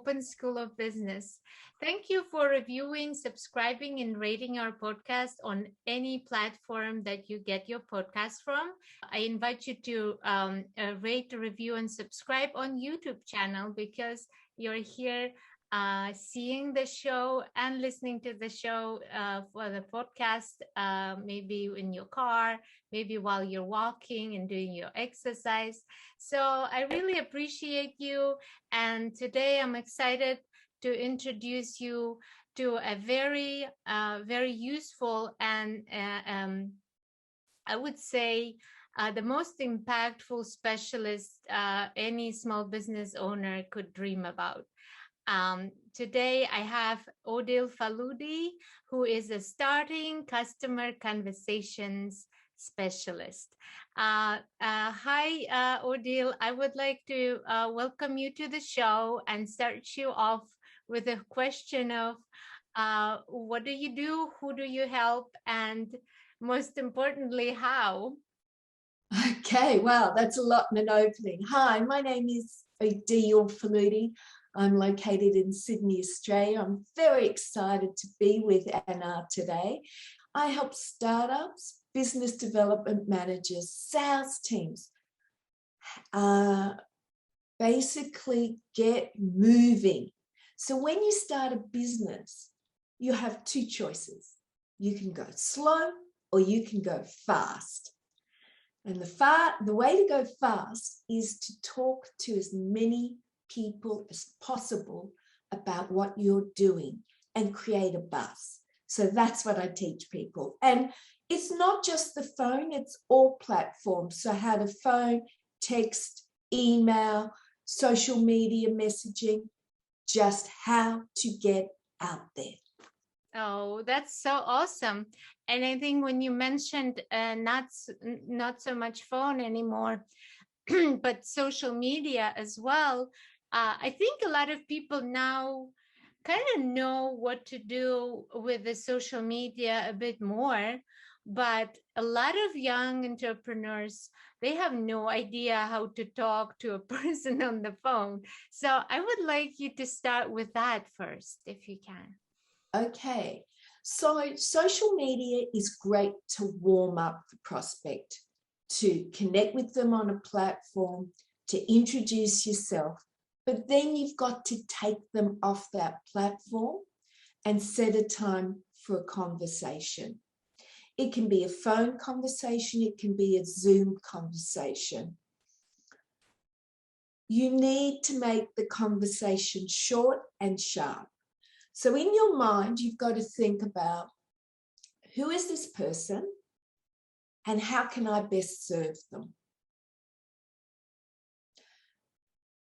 Open School of Business. Thank you for reviewing, subscribing, and rating our podcast on any platform that you get your podcast from. I invite you to rate, review, and subscribe on YouTube channel because you're here seeing the show and listening to the show for the podcast, maybe in your car, maybe while you're walking and doing your exercise. So I really appreciate you. And today I'm excited to introduce you to a very, very useful and I would say the most impactful specialist any small business owner could dream about. Today I have Odile Faludi, who is a starting customer conversations specialist. Hi, Odile. I would like to welcome you to the show and start you off with a question of what do you do, who do you help, and most importantly, how? Okay, wow, that's a lot in an opening. Hi, my name is Odile Faludi. I'm located in Sydney, Australia. I'm very excited to be with Anna today. I help startups, business development managers, sales teams basically get moving. So when you start a business, you have two choices. You can go slow or you can go fast. And the way to go fast is to talk to as many people as possible about what you're doing and create a buzz. So that's what I teach people. And it's not just the phone, it's all platforms. So how to phone, text, email, social media messaging, just how to get out there. Oh, that's so awesome. And I think when you mentioned not so much phone anymore, but social media as well, I think a lot of people now kind of know what to do with the social media a bit more, but a lot of young entrepreneurs, they have no idea how to talk to a person on the phone. So I would like you to start with that first, if you can. Okay, so social media is great to warm up the prospect, to connect with them on a platform, to introduce yourself, but then you've got to take them off that platform and set a time for a conversation. It can be a phone conversation, it can be a Zoom conversation. You need to make the conversation short and sharp. So in your mind, you've got to think about who is this person and how can I best serve them?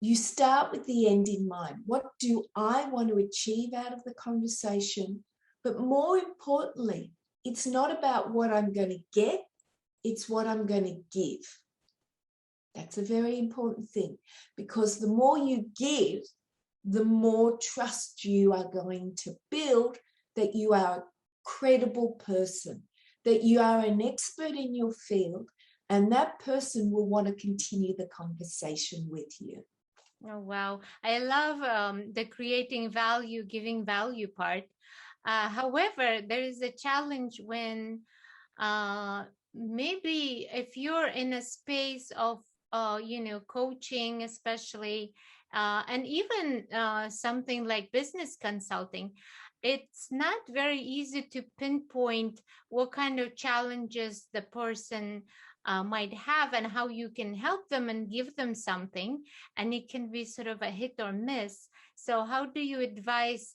You start with the end in mind. What do I want to achieve out of the conversation? But more importantly, it's not about what I'm going to get, it's what I'm going to give. That's a very important thing because the more you give, the more trust you are going to build that you are a credible person, that you are an expert in your field, and that person will want to continue the conversation with you. Oh, wow. I love the creating value, giving value part. However, there is a challenge when maybe if you're in a space of, coaching, especially, and even something like business consulting, it's not very easy to pinpoint what kind of challenges the person might have and how you can help them and give them something. And it can be sort of a hit or miss. So how do you advise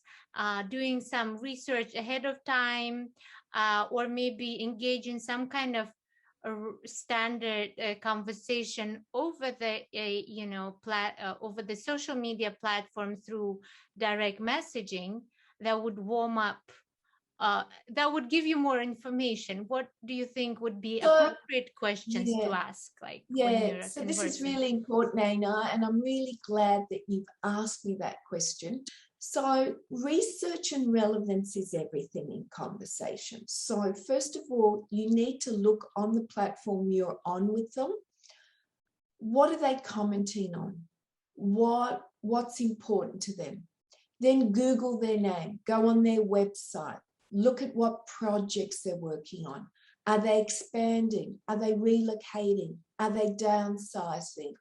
doing some research ahead of time or maybe engage in some kind of standard conversation over the over the social media platform through direct messaging that would warm up, that would give you more information? What do you think would be appropriate questions to ask? So this is really important, Anna, and I'm really glad that you've asked me that question. So research and relevance is everything in conversation. So first of all, you need to look on the platform you're on with them. What are they commenting on? What's important to them? then Google their name, go on their website, look at what projects they're working on. Are they expanding? Are they relocating? Are they downsizing?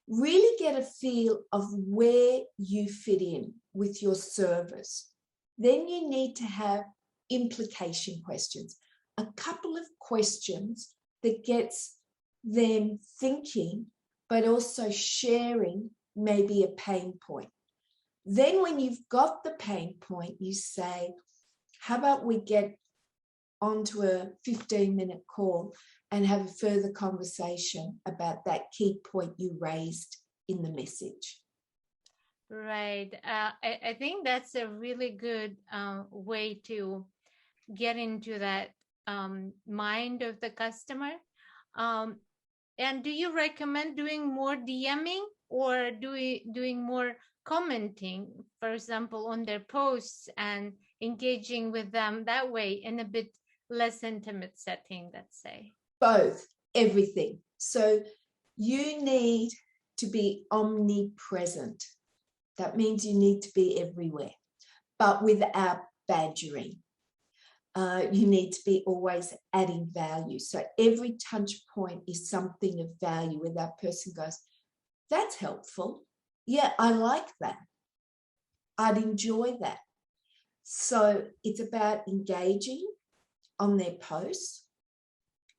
Really get a feel of where you fit in with your service. Then you need to have implication questions, a couple of questions that gets them thinking, but also sharing maybe a pain point. Then when you've got the pain point, you say, how about we get onto a 15-minute call and have a further conversation about that key point you raised in the message. Right. I think that's a really good way to get into that mind of the customer. And do you recommend doing more DMing or doing more commenting, for example, on their posts and engaging with them that way in a bit less intimate setting, let's say? Both, everything. So you need to be omnipresent. That means you need to be everywhere, but without badgering. You need to be always adding value. So every touch point is something of value where that person goes, that's helpful. Yeah, I like that. I'd enjoy that. So it's about engaging on their posts,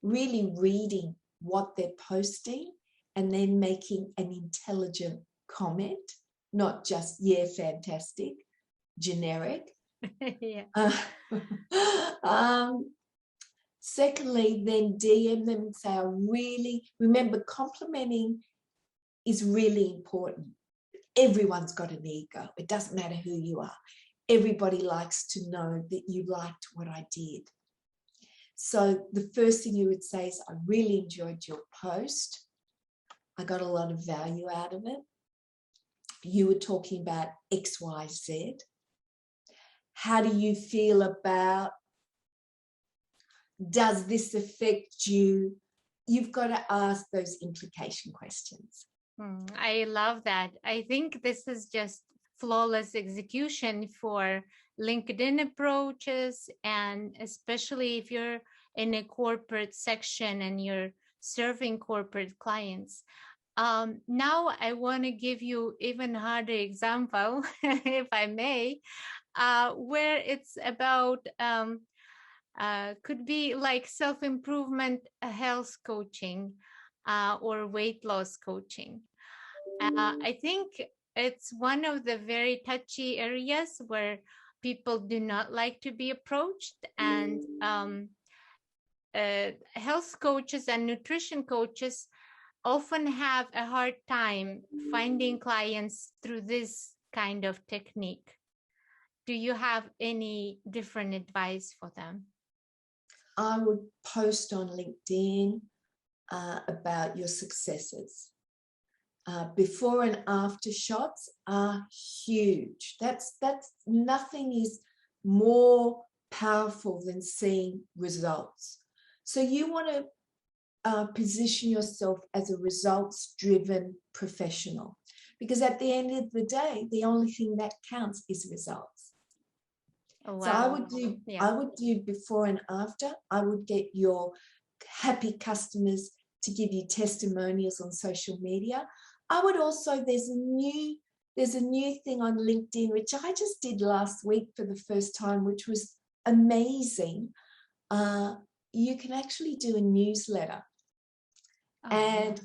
really reading what they're posting, and then making an intelligent comment, not just, yeah, fantastic, generic. Yeah. Secondly, then DM them and say, I really, remember, complimenting is really important. Everyone's got an ego. It doesn't matter who you are. Everybody likes to know that you liked what I did. So the first thing you would say is, I really enjoyed your post. I got a lot of value out of it. You were talking about X, Y, Z. How do you feel about, does this affect you? You've got to ask those implication questions. I love that. I think this is just flawless execution for LinkedIn approaches, and especially if you're in a corporate section and you're serving corporate clients. Now I want to give you even harder example, if I may, where it's about could be like self-improvement, health coaching, or weight loss coaching. I think it's one of the very touchy areas where people do not like to be approached, and health coaches and nutrition coaches often have a hard time finding clients through this kind of technique. Do you have any different advice for them? I would post on LinkedIn about your successes. Before and after shots are huge. That's nothing is more powerful than seeing results. So you want to position yourself as a results-driven professional, because at the end of the day, the only thing that counts is results. Oh, wow. So I would do before and after. I would get your happy customers to give you testimonials on social media. I would also, there's a new thing on LinkedIn, which I just did last week for the first time, which was amazing. You can actually do a newsletter. Oh. And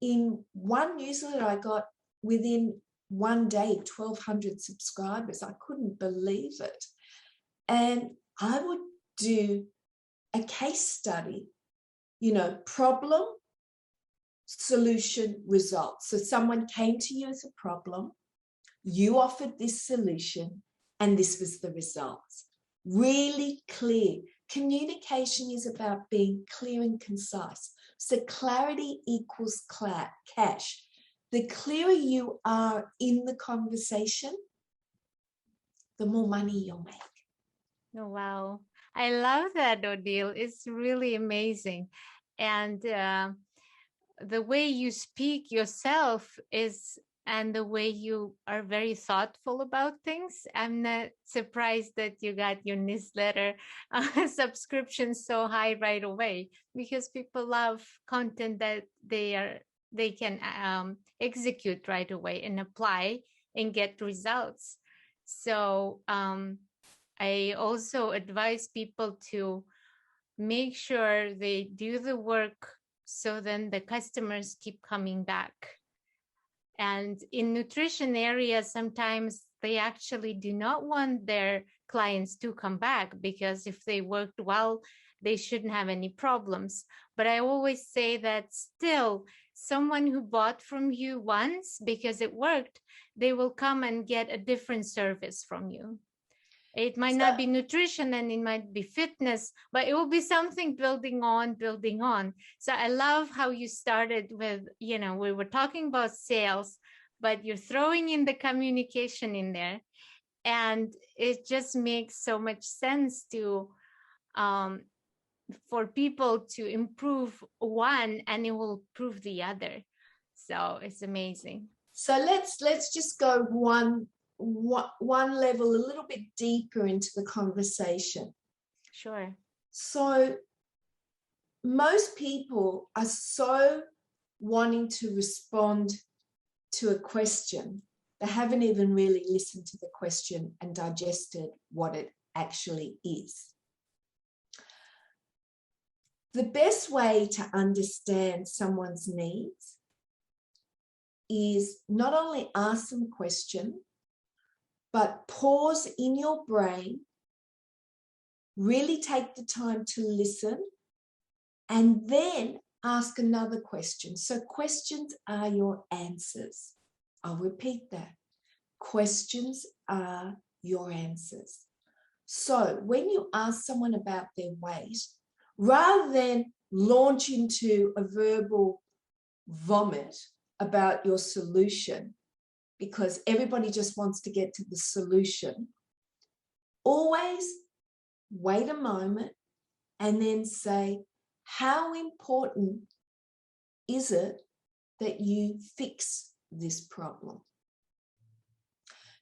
in one newsletter, I got within one day 1,200 subscribers. I couldn't believe it. And I would do a case study, problem, solution, results. So someone came to you as a problem, you offered this solution, and this was the results. Really clear. Communication is about being clear and concise. So clarity equals cash. The clearer you are in the conversation, the more money you'll make. Oh, wow. I love that, Odile. It's really amazing. And the way you speak yourself is and the way you are very thoughtful about things. I'm not surprised that you got your newsletter subscription so high right away, because people love content that they can execute right away and apply and get results. So I also advise people to make sure they do the work, so then the customers keep coming back. And in nutrition areas, sometimes they actually do not want their clients to come back, because if they worked well, they shouldn't have any problems. But I always say that still, someone who bought from you once because it worked, they will come and get a different service from you. It might not be nutrition and it might be fitness, but it will be something building on, building on. So I love how you started with, we were talking about sales, but you're throwing in the communication in there. And it just makes so much sense to, for people to improve one, and it will improve the other. So it's amazing. So let's just go one level a little bit deeper into the conversation. Sure. So most people are so wanting to respond to a question, they haven't even really listened to the question and digested what it actually is. The best way to understand someone's needs is not only ask them a question, but pause in your brain, really take the time to listen, and then ask another question. So questions are your answers. I'll repeat that. Questions are your answers. So when you ask someone about their weight, rather than launch into a verbal vomit about your solution, because everybody just wants to get to the solution, always wait a moment and then say, how important is it that you fix this problem?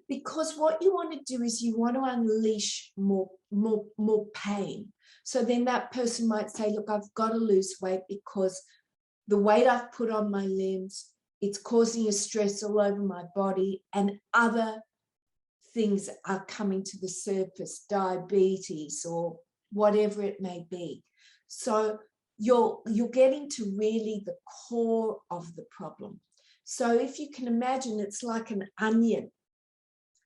Because what you want to do is you want to unleash more pain. So then that person might say, look, I've got to lose weight because the weight I've put on my limbs, it's causing a stress all over my body, and other things are coming to the surface, diabetes or whatever it may be. So you're getting to really the core of the problem. So if you can imagine, it's like an onion.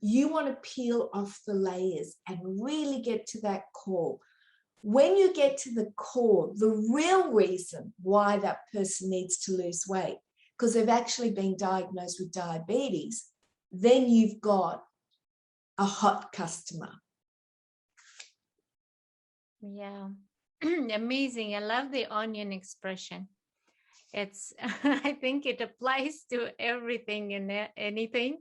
You want to peel off the layers and really get to that core. When you get to the core, the real reason why that person needs to lose weight, because they've actually been diagnosed with diabetes, then you've got a hot customer. Yeah. Amazing. I love the onion expression. It's, I think it applies to everything and anything.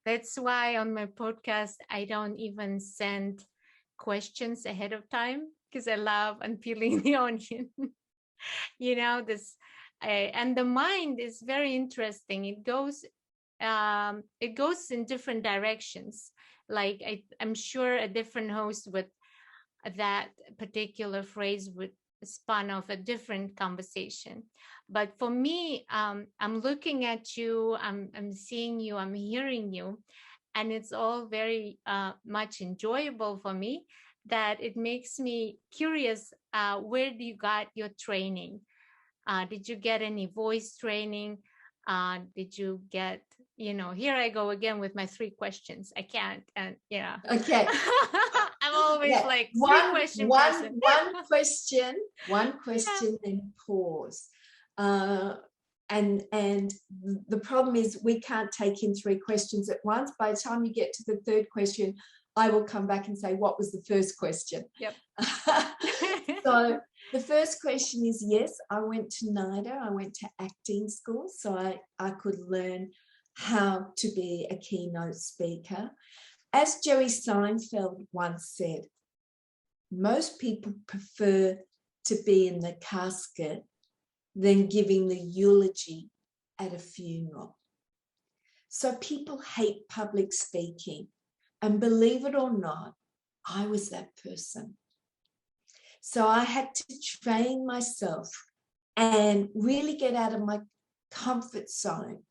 That's why on my podcast, I don't even send questions ahead of time, because I love unpeeling the onion. And the mind is very interesting. It goes in different directions. Like I'm sure a different host with that particular phrase would spawn off a different conversation. But for me, I'm looking at you, I'm seeing you, I'm hearing you, and it's all very much enjoyable for me, that it makes me curious, where do you got your training? Did you get any voice training? Did you get, here I go again with my 3 questions. I can't, and Okay. I'm always like one question, then pause. And the problem is we can't take in 3 questions at once. By the time you get to the 3rd question, I will come back and say, what was the first question? Yep. So the first question is, yes, I went to NIDA. I went to acting school, so I could learn how to be a keynote speaker. As Jerry Seinfeld once said, most people prefer to be in the casket than giving the eulogy at a funeral. So people hate public speaking. And believe it or not, I was that person. So I had to train myself and really get out of my comfort zone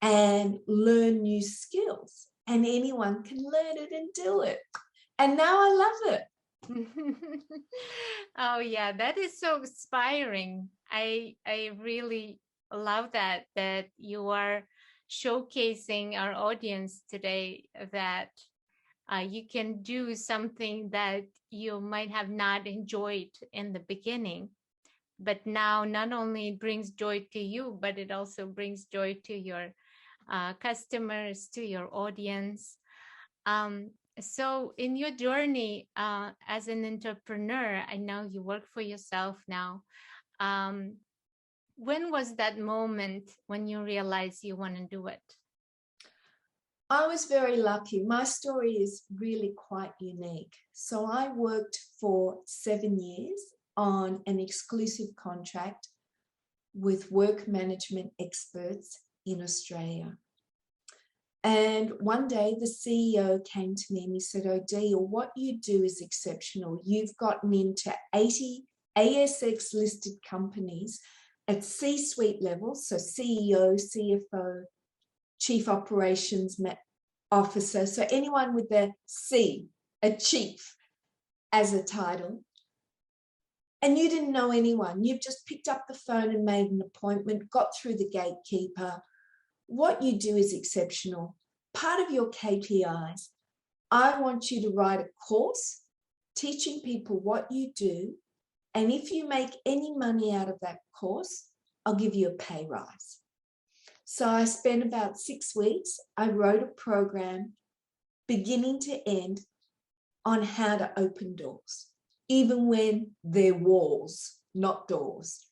and learn new skills. And anyone can learn it and do it. And now I love it. Oh yeah, that is so inspiring. I really love that you are showcasing our audience today that you can do something that you might have not enjoyed in the beginning, but now not only brings joy to you, but it also brings joy to your customers, to your audience. Um, so in your journey as an entrepreneur, I know you work for yourself now. Um, when was that moment when you realized you want to do it? I was very lucky. My story is really quite unique. So I worked for 7 years on an exclusive contract with work management experts in Australia. And one day the CEO came to me and he said, Odile, what you do is exceptional. You've gotten into 80 ASX listed companies at C-suite levels, so CEO, CFO, Chief Operations Officer, so anyone with the C, a chief, as a title. And you didn't know anyone. You've just picked up the phone and made an appointment, got through the gatekeeper. What you do is exceptional. Part of your KPIs, I want you to write a course teaching people what you do. And if you make any money out of that course, I'll give you a pay rise. So I spent about 6 weeks. I wrote a program beginning to end on how to open doors, even when they're walls, not doors.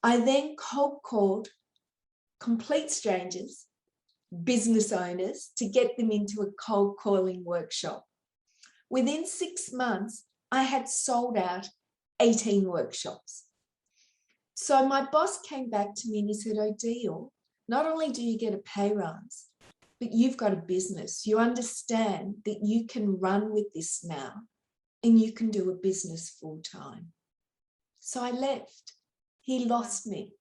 I then cold called complete strangers, business owners, to get them into a cold calling workshop. Within 6 months, I had sold out 18 workshops. So my boss came back to me and he said, Odile, not only do you get a pay rise, but you've got a business. You understand that you can run with this now and you can do a business full time. So I left. He lost me.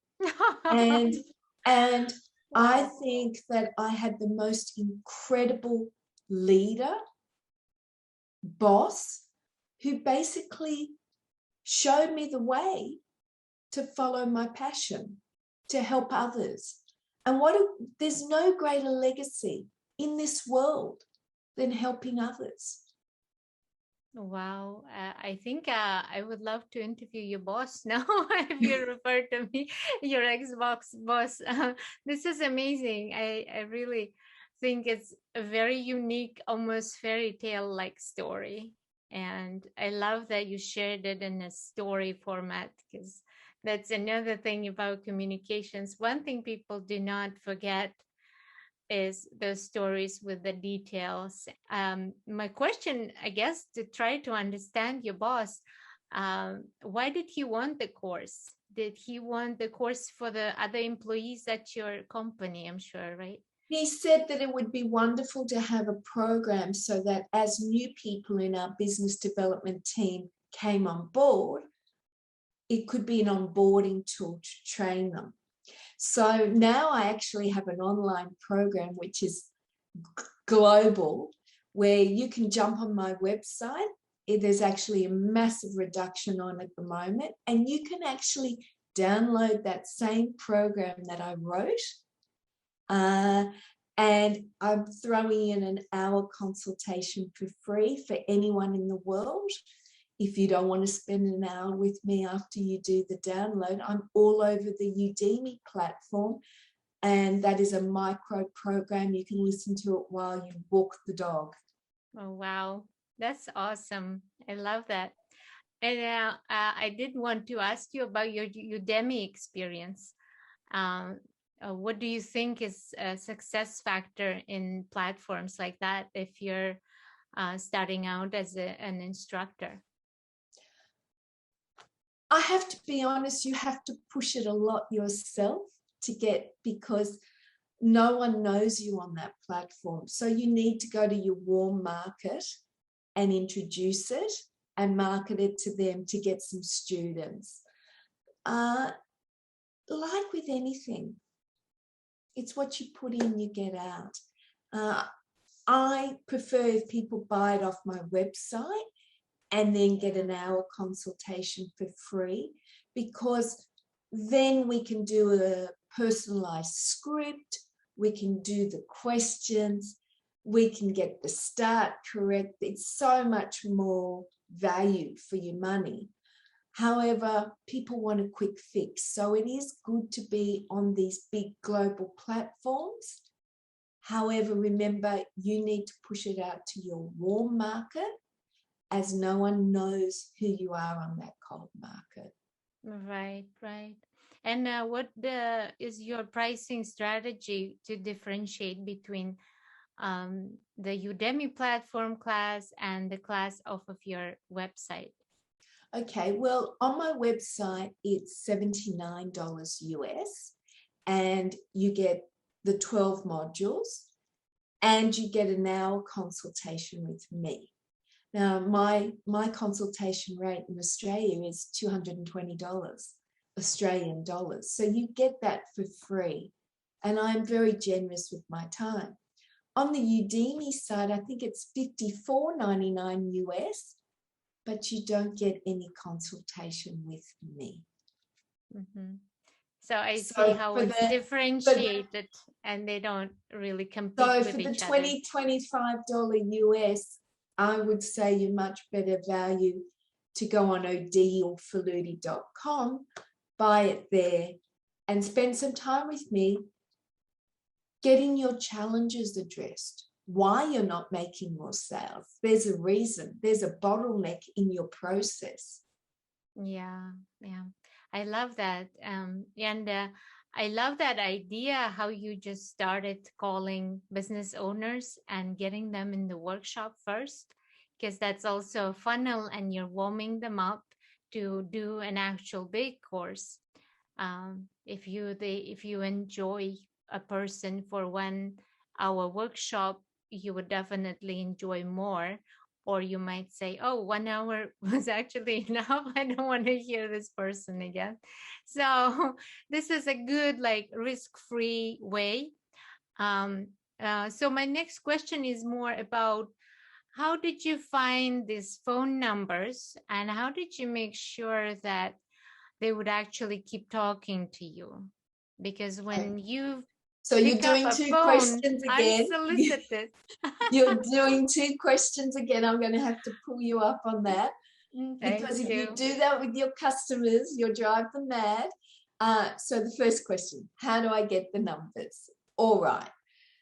And I think that I had the most incredible leader, boss, who basically showed me the way to follow my passion, to help others. And there's no greater legacy in this world than helping others. Wow. I think I would love to interview your boss now if you refer to me, your Xbox boss. This is amazing. I really think it's a very unique, almost fairy tale like story. And I love that you shared it in a story format, because that's another thing about communications. One thing people do not forget is the stories with the details. My question, I guess, to try to understand your boss, why did he want the course? Did he want the course for the other employees at your company? I'm sure, right? He said that it would be wonderful to have a program so that as new people in our business development team came on board, it could be an onboarding tool to train them. So now I actually have an online program which is global, where you can jump on my website. There's actually a massive reduction on at the moment, and you can actually download that same program that I wrote. And I'm throwing in an hour consultation for free for anyone in the world. If you don't want to spend an hour with me after you do the download, I'm all over the Udemy platform, and that is a micro program. You can listen to it while you walk the dog. Oh, wow. That's awesome. I love that. And I did want to ask you about your Udemy experience. What do you think is a success factor in platforms like that if you're starting out as an instructor? I have to be honest, you have to push it a lot yourself to get, because no one knows you on that platform. So you need to go to your warm market and introduce it and market it to them to get some students. Like with anything, it's what you put in, you get out. I prefer if people buy it off my website and then get an hour consultation for free, because then we can do a personalized script, we can do the questions, we can get the start correct. It's so much more value for your money. However, people want a quick fix. So it is good to be on these big global platforms. However, remember, you need to push it out to your warm market, as no one knows who you are on that cold market. Right, right. And what is your pricing strategy to differentiate between the Udemy platform class and the class off of your website? Okay, well, on my website, it's $79 US, and you get the 12 modules, and you get an hour consultation with me. Now, my consultation rate in Australia is $220 Australian dollars. So you get that for free. And I'm very generous with my time. On the Udemy side, I think it's $54.99 US, but you don't get any consultation with me. Mm-hmm. So I see how it's differentiated, and they don't really compete with each other. So for the $25 US, I would say you're much better value to go on odilefaludi.com, buy it there, and spend some time with me getting your challenges addressed. Why you're not making more sales. There's a reason. There's a bottleneck in your process. Yeah, yeah. I love that. And I love that idea how you just started calling business owners and getting them in the workshop first, because that's also a funnel and you're warming them up to do an actual big course. If you enjoy a person for 1 hour workshop, you would definitely enjoy more. Or you might say, oh, 1 hour was actually enough. I don't want to hear this person again. So this is a good, like, risk-free way. So my next question is more about, how did you find these phone numbers, and how did you make sure that they would actually keep talking to you? Because when you So you're doing two questions again. Unsolicited. You're doing two questions again. I'm going to have to pull you up on that. Because if you do that with your customers, you'll drive them mad. So the first question, how do I get the numbers? All right.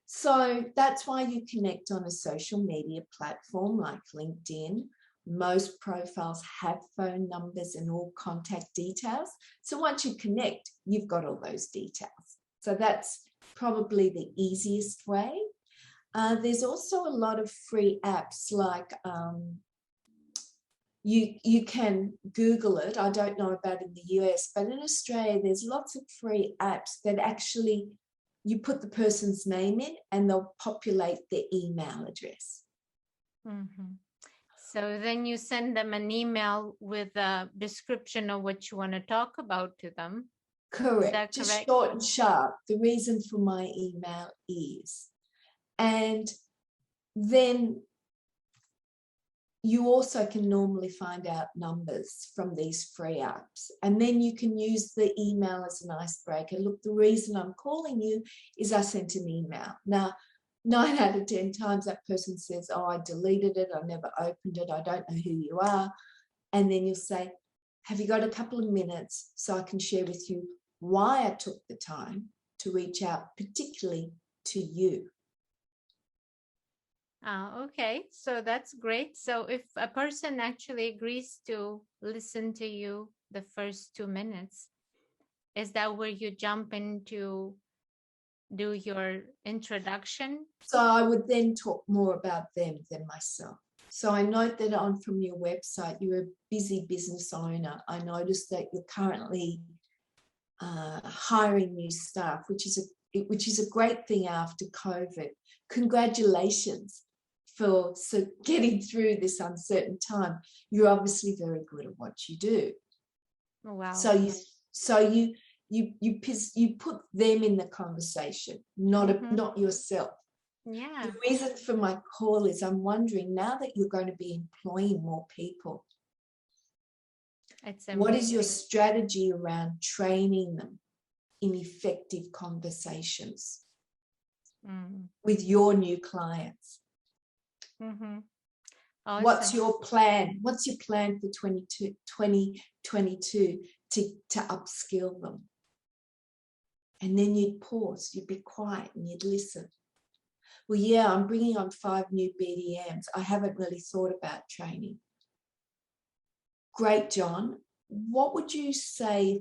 So that's why you connect on a social media platform like LinkedIn. Most profiles have phone numbers and all contact details. So once you connect, you've got all those details. So that's probably the easiest way. There's also a lot of free apps, like you can Google it. I don't know about in the US, but in Australia, there's lots of free apps that actually you put the person's name in and they'll populate their email address. Mm-hmm. So then you send them an email with a description of what you want to talk about to them. Correct. Just short and sharp. The reason for my email is. And then you also can normally find out numbers from these free apps. And then you can use the email as an icebreaker. Look, the reason I'm calling you is I sent an email. Now, 9 out of 10 times that person says, oh, I deleted it, I never opened it, I don't know who you are. And then you'll say, have you got a couple of minutes so I can share with you why I took the time to reach out particularly to you? Okay, so that's great. So if a person actually agrees to listen to you the first 2 minutes, is that where you jump in to do your introduction? So I would then talk more about them than myself. So I note that on from your website, you're a busy business owner. I noticed that you're currently hiring new staff, which is a which is a great thing after COVID. Congratulations for getting through this uncertain time. You're obviously very good at what you do. Wow. So you put them in the conversation, not yourself. Yeah. The reason for my call is I'm wondering, now that you're going to be employing more people, what is your strategy around training them in effective conversations with your new clients? Mm-hmm. Awesome. What's your plan? What's your plan for 2022 to upskill them? And then you'd pause, you'd be quiet and you'd listen. Well, yeah, I'm bringing on 5 new BDMs. I haven't really thought about training. Great, John. What would you say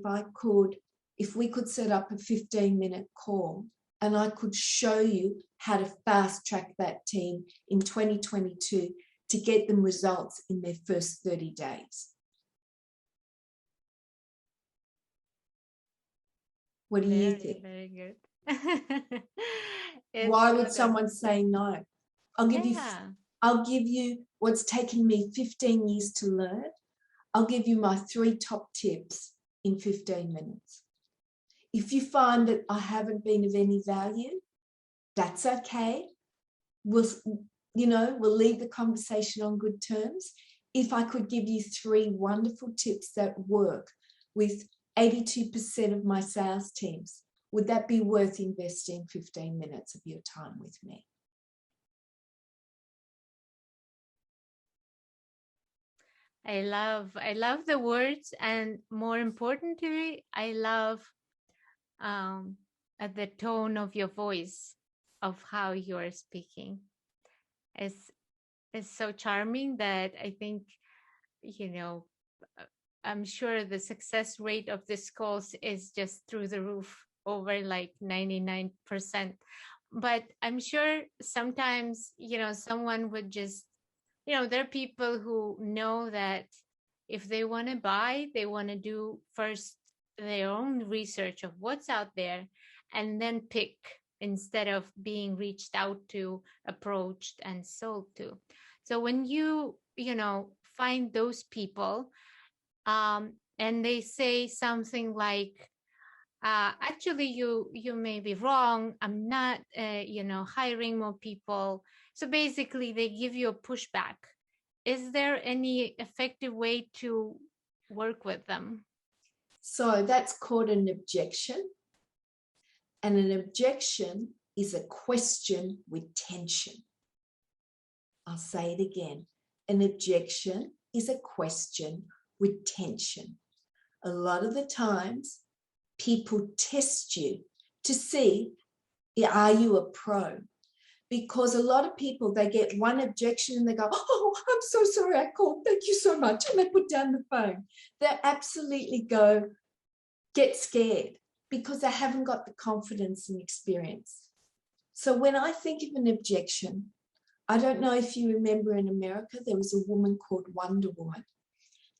if we could set up a 15-minute call and I could show you how to fast track that team in 2022 to get them results in their first 30 days? What do you think? Very good. Why would someone say no? I'll give you what's taken me 15 years to learn. I'll give you my 3 top tips in 15 minutes. If you find that I haven't been of any value, that's okay. We'll leave the conversation on good terms. If I could give you 3 wonderful tips that work with 82% of my sales teams, would that be worth investing 15 minutes of your time with me? I love the words, and more importantly, I love the tone of your voice, of how you're speaking. It's so charming that I think, I'm sure the success rate of this course is just through the roof, over like 99%. But I'm sure sometimes, someone would just, there are people who know that if they want to buy, they want to do first their own research of what's out there and then pick, instead of being reached out to, approached, and sold to. So when you find those people, and they say something like, actually, you may be wrong. I'm not, hiring more people. So basically, they give you a pushback. Is there any effective way to work with them? So that's called an objection. And an objection is a question with tension. I'll say it again. An objection is a question with tension. A lot of the times, people test you to see, are you a pro? Because a lot of people, they get one objection and they go, oh, I'm so sorry I called, thank you so much. And they put down the phone. They absolutely get scared because they haven't got the confidence and experience. So when I think of an objection, I don't know if you remember, in America, there was a woman called Wonder Woman,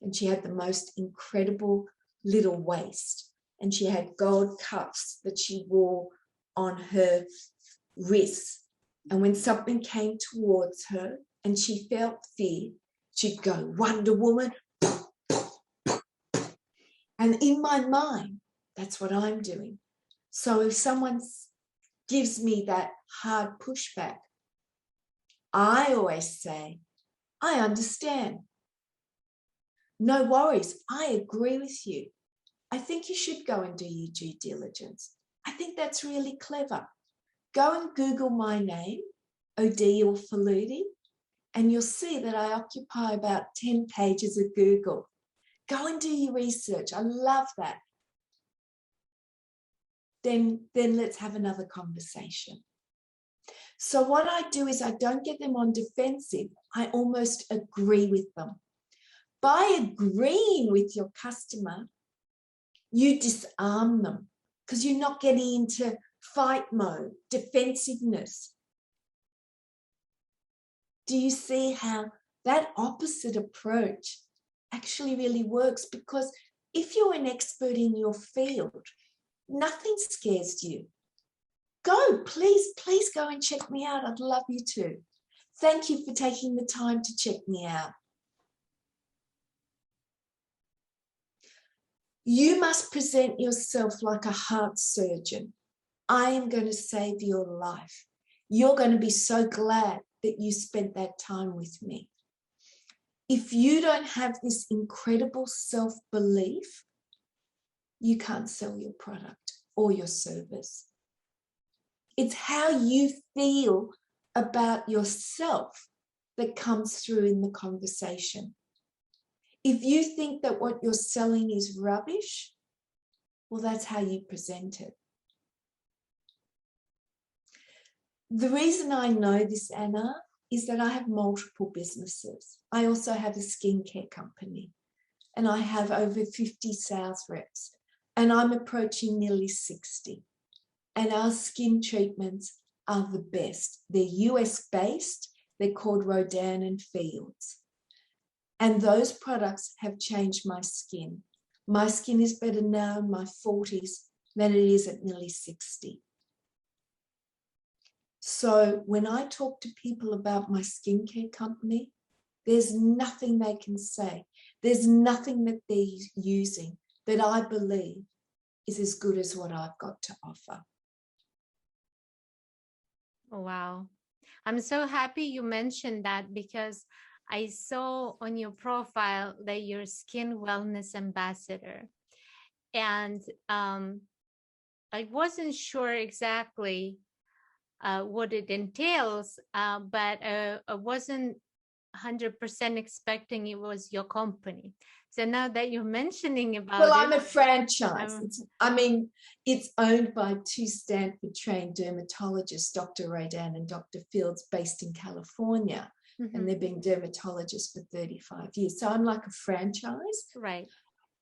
and she had the most incredible little waist, and she had gold cuffs that she wore on her wrists. And when something came towards her and she felt fear, she'd go, Wonder Woman. And in my mind, that's what I'm doing. So if someone gives me that hard pushback, I always say, I understand. No worries. I agree with you. I think you should go and do your due diligence. I think that's really clever. Go and Google my name, Odile Faludi, and you'll see that I occupy about 10 pages of Google. Go and do your research. I love that. Then let's have another conversation. So what I do is I don't get them on defensive. I almost agree with them. By agreeing with your customer, you disarm them because you're not getting into fight mode, defensiveness. Do you see how that opposite approach actually really works? Because if you're an expert in your field, nothing scares you. please go and check me out. I'd love you to. Thank you for taking the time to check me out. You must present yourself like a heart surgeon. I am going to save your life. You're going to be so glad that you spent that time with me. If you don't have this incredible self-belief, you can't sell your product or your service. It's how you feel about yourself that comes through in the conversation. If you think that what you're selling is rubbish, well, that's how you present it. The reason I know this, Anna, is that I have multiple businesses. I also have a skincare company, and I have over 50 sales reps, and I'm approaching nearly 60. And our skin treatments are the best. They're US-based. They're called Rodan and Fields. And those products have changed my skin. My skin is better now in my 40s than it is at nearly 60. So when I talk to people about my skincare company, there's nothing they can say. There's nothing that they're using that I believe is as good as what I've got to offer. Wow. I'm so happy you mentioned that, because I saw on your profile that you're a skin wellness ambassador. And I wasn't sure exactly what it entails, but I wasn't 100% expecting it was your company. So now that you're mentioning about well, it, I'm a franchise. It's owned by two Stanford-trained dermatologists, Dr. Rodan and Dr. Fields, based in California. Mm-hmm. And they've been dermatologists for 35 years. So I'm like a franchise. Right.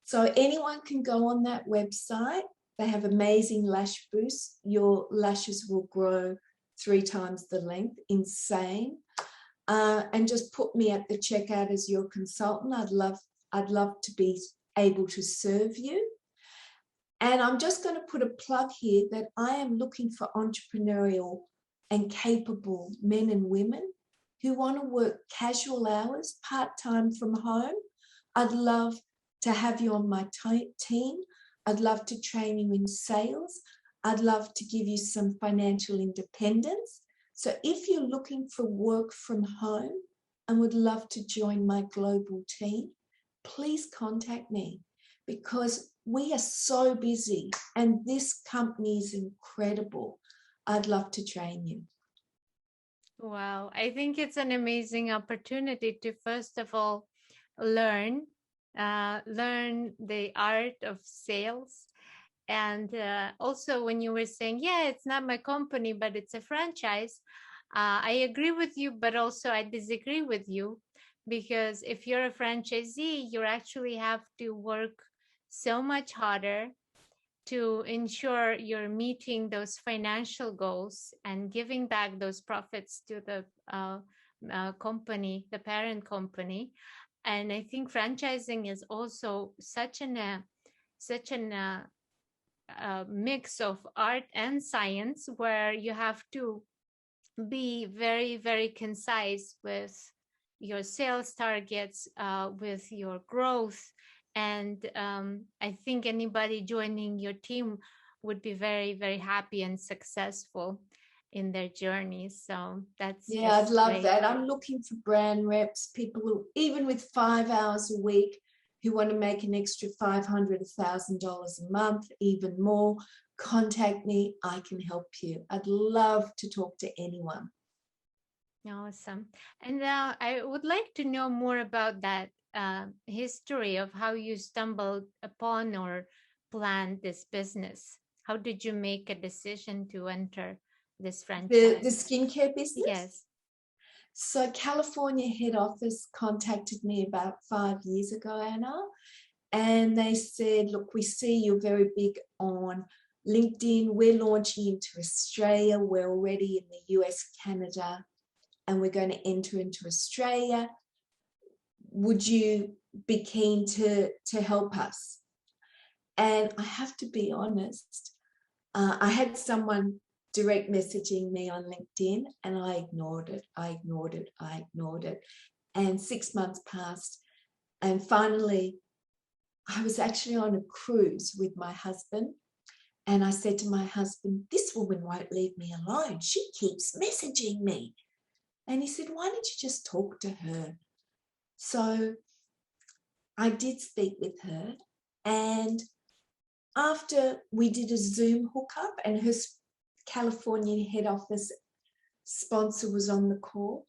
So anyone can go on that website. They have amazing lash boosts. Your lashes will grow 3 times the length. Insane. And just put me at the checkout as your consultant. I'd love to be able to serve you. And I'm just going to put a plug here that I am looking for entrepreneurial and capable men and women who want to work casual hours, part-time from home. I'd love to have you on my team. I'd love to train you in sales. I'd love to give you some financial independence. So if you're looking for work from home and would love to join my global team, please contact me, because we are so busy and this company is incredible. I'd love to train you. Wow. I think it's an amazing opportunity to, first of all, learn the art of sales. And also when you were saying, yeah, it's not my company, but it's a franchise, I agree with you, but also I disagree with you, because if you're a franchisee, you actually have to work so much harder to ensure you're meeting those financial goals and giving back those profits to the company, the parent company. And I think franchising is also such a mix of art and science, where you have to be very, very concise with your sales targets, with your growth. And I think anybody joining your team would be very, very happy and successful in their journey. So that's I'd love great. that. I'm looking for brand reps, people who, even with 5 hours a week, who want to make an extra $500, $1,000 a month, even more. Contact me. I can help you. I'd love to talk to anyone. Awesome. And now I would like to know more about that history of how you stumbled upon or planned this business. How did you make a decision to enter this franchise? The skincare business? Yes. So California head office contacted me about 5 years ago, Anna, and they said, look, we see you're very big on LinkedIn. We're launching into Australia. We're already in the US, Canada, and we're going to enter into Australia. Would you be keen to help us? And I have to be honest, I had someone direct messaging me on LinkedIn, and I ignored it. And 6 months passed. And finally, I was actually on a cruise with my husband. And I said to my husband, this woman won't leave me alone. She keeps messaging me. And he said, why don't you just talk to her? So I did speak with her. And after we did a Zoom hookup and her California head office sponsor was on the call,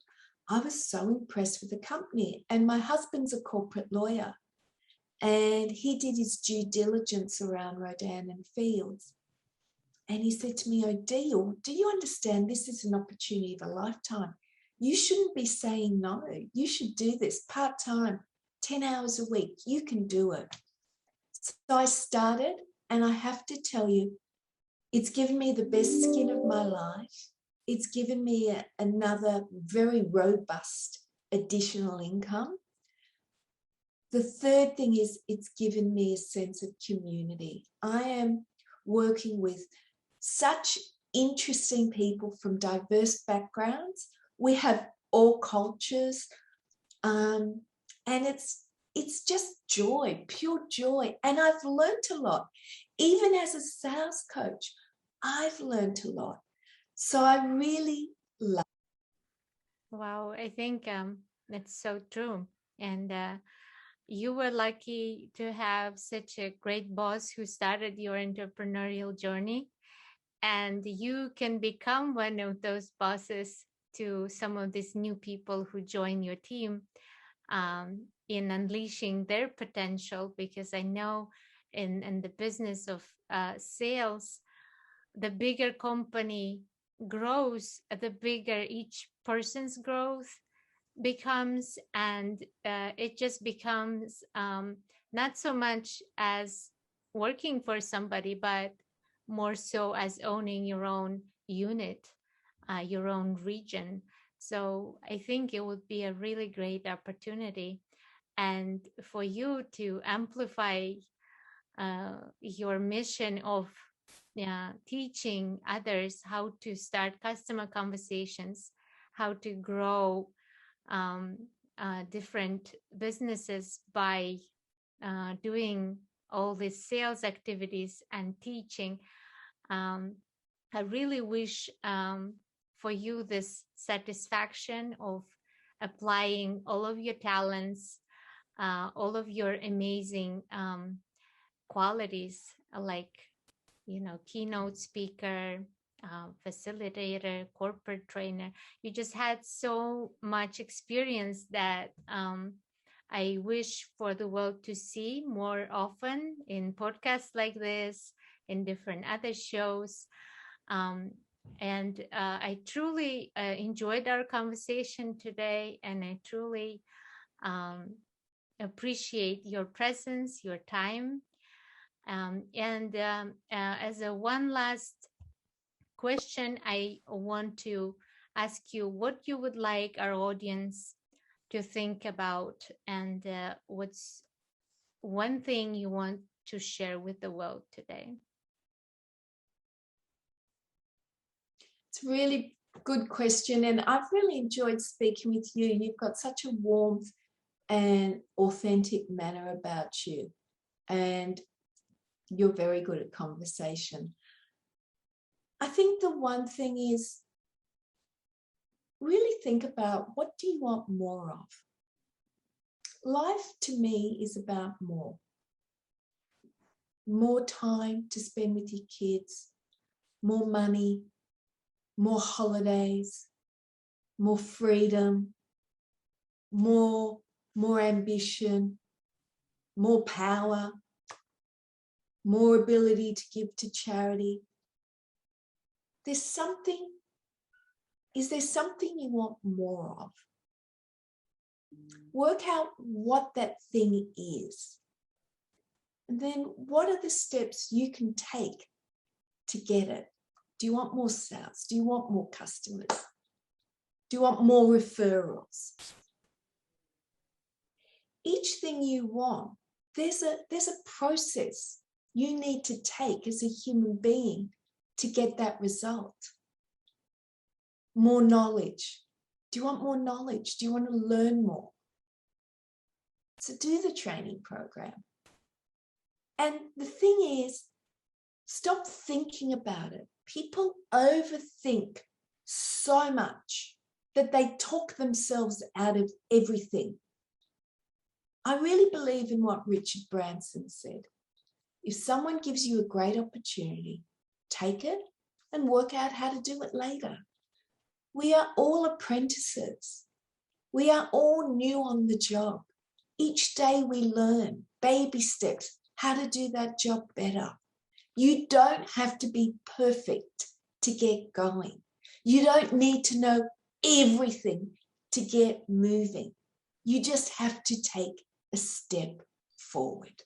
I was so impressed with the company. And my husband's a corporate lawyer, and he did his due diligence around Rodan and Fields. And he said to me, Odile, do you understand this is an opportunity of a lifetime? You shouldn't be saying no. You should do this part-time, 10 hours a week. You can do it. So I started, and I have to tell you, it's given me the best skin of my life. It's given me another very robust additional income. The third thing is it's given me a sense of community. I am working with such interesting people from diverse backgrounds. We have all cultures, and it's just joy, pure joy. And I've learned a lot. Even as a sales coach, I've learned a lot. So I really love it. Wow, I think that's so true. And you were lucky to have such a great boss who started your entrepreneurial journey. And you can become one of those bosses to some of these new people who join your team in unleashing their potential. Because I know in the business of sales, the bigger company grows, the bigger each person's growth becomes, and it just becomes not so much as working for somebody, but more so as owning your own unit, your own region. So I think it would be a really great opportunity, and for you to amplify your mission of teaching others how to start customer conversations, how to grow different businesses by doing all these sales activities and teaching. I really wish for you this satisfaction of applying all of your talents, all of your amazing qualities, like, keynote speaker, facilitator, corporate trainer. You just had so much experience that I wish for the world to see more often in podcasts like this, in different other shows. And I truly enjoyed our conversation today, and I truly appreciate your presence, your time. And as a one last question, I want to ask you what you would like our audience to think about, and what's one thing you want to share with the world today? It's a really good question, and I've really enjoyed speaking with you. You've got such a warmth and authentic manner about you, and you're very good at conversation. I think the one thing is really think about, what do you want more of? Life to me is about more. More time to spend with your kids, more money, more holidays, more freedom, more ambition, more power, more ability to give to charity. Is there something you want more of? Work out what that thing is. And then what are the steps you can take to get it? Do you want more sales? Do you want more customers? Do you want more referrals? Each thing you want, there's a process you need to take as a human being to get that result? More knowledge. Do you want more knowledge? Do you want to learn more? So do the training program. And the thing is, stop thinking about it. People overthink so much that they talk themselves out of everything. I really believe in what Richard Branson said. If someone gives you a great opportunity, take it and work out how to do it later. We are all apprentices. We are all new on the job. Each day we learn, baby steps, how to do that job better. You don't have to be perfect to get going. You don't need to know everything to get moving. You just have to take a step forward.